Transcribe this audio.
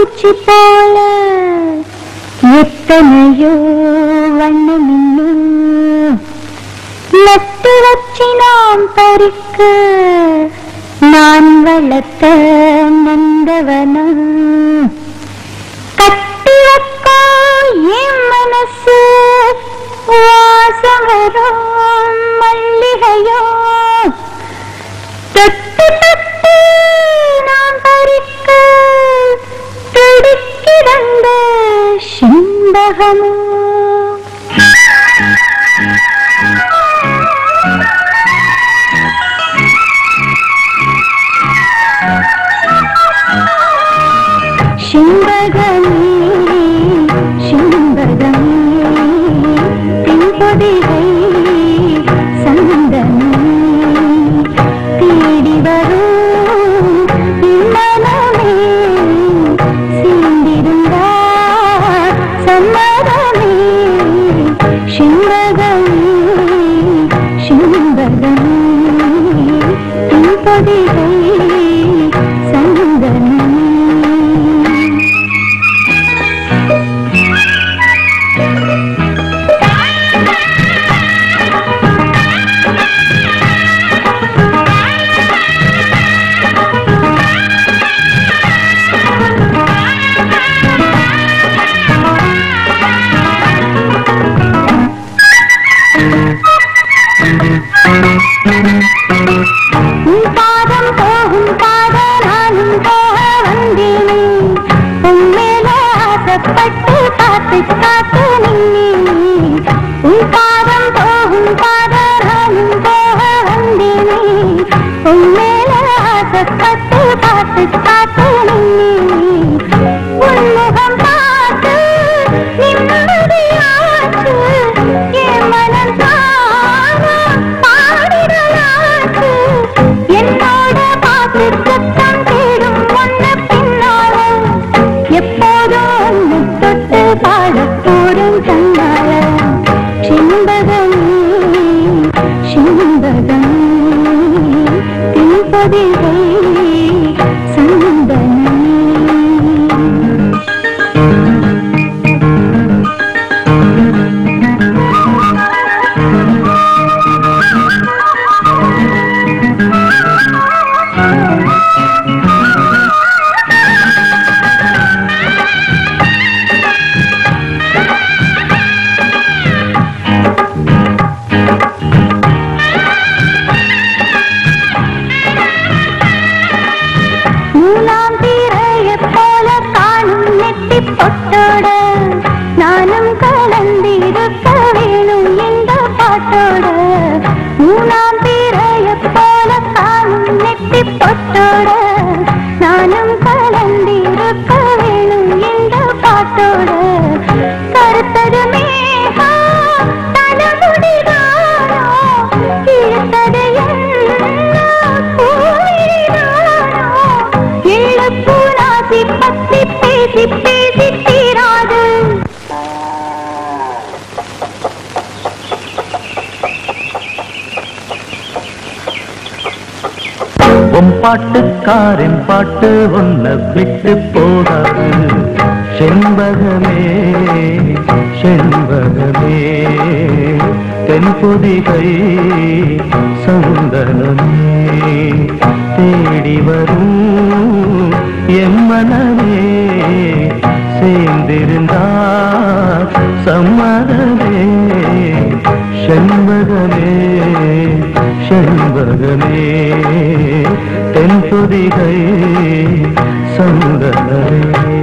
பூச்சி போல எத்தனையோ வண்ணமின்னும் நட்டு வச்சு நாம் பறிக்க நான் வளர்த்த நந்தவனம் கட்டி வைக்கோ என் மனசு வாசம் வரும் மல்லிகையோ தொட்டு தொட்டு நாம் பறிக்க துடிக்கிறந்த செண்பகமோ செண்பகமே செண்பகமே தென்பொதிகை சந்தனமே தேடி வரும் மனமே சேர்ந்திருந்தார் சம்மதமே செண்பகமே செண்பகமே தென்பொதிகை சந்தனமே பாதம் போகும் பாத நானும் போக வந்தேனே உன் மேல ஆசைப்பட்டு காத்து காத்து நின்னேனே உன் பாதம் போகும் பாத நானும் போக வந்தேனே உன் மேல ஆசைப்பட்டு காத்து காத்து நின்னேனே உன் முகம் பார்த்து நிம்மதியாச்சு என் மனம் தானா பாடிடலாச்சு என்னோட பாட்டு சத்தம் தேடும் ஒன்ன பின்னால எப்போதும் ஒன்று தொட்டு பாடக்கூடும் தன்னால செண்பகமே செண்பகமே தென்பொதிகை சந்தனமே மூலாம் தீரையைப் போல காணும் நெட்டி பொட்டோட நானும் கலந்திருக்க வேணும் இந்த பாட்டோட மூலாம் தீரையைப் போல காணும் நெட்டி பொட்டோட நானும் கலந்திருக்க வேணும் இந்த பாட்டோட கருத்தது மேகா தலைமுடிதானோ இழுத்தது என்ன பூவிதானோ பூராசி பத்தி பேசி பேசி தீராது உன் பாட்டுக்காரின் பாட்டு உன்னை விட்டு போகாது செண்பகமே செண்பகமே தென்பொதிகை சந்தனமே தேடி வரும் என் மனமே சேர்ந்திருந்தார் சம்மதமே செண்பகமே செண்பகமே தென்பொதிகை சந்தனமே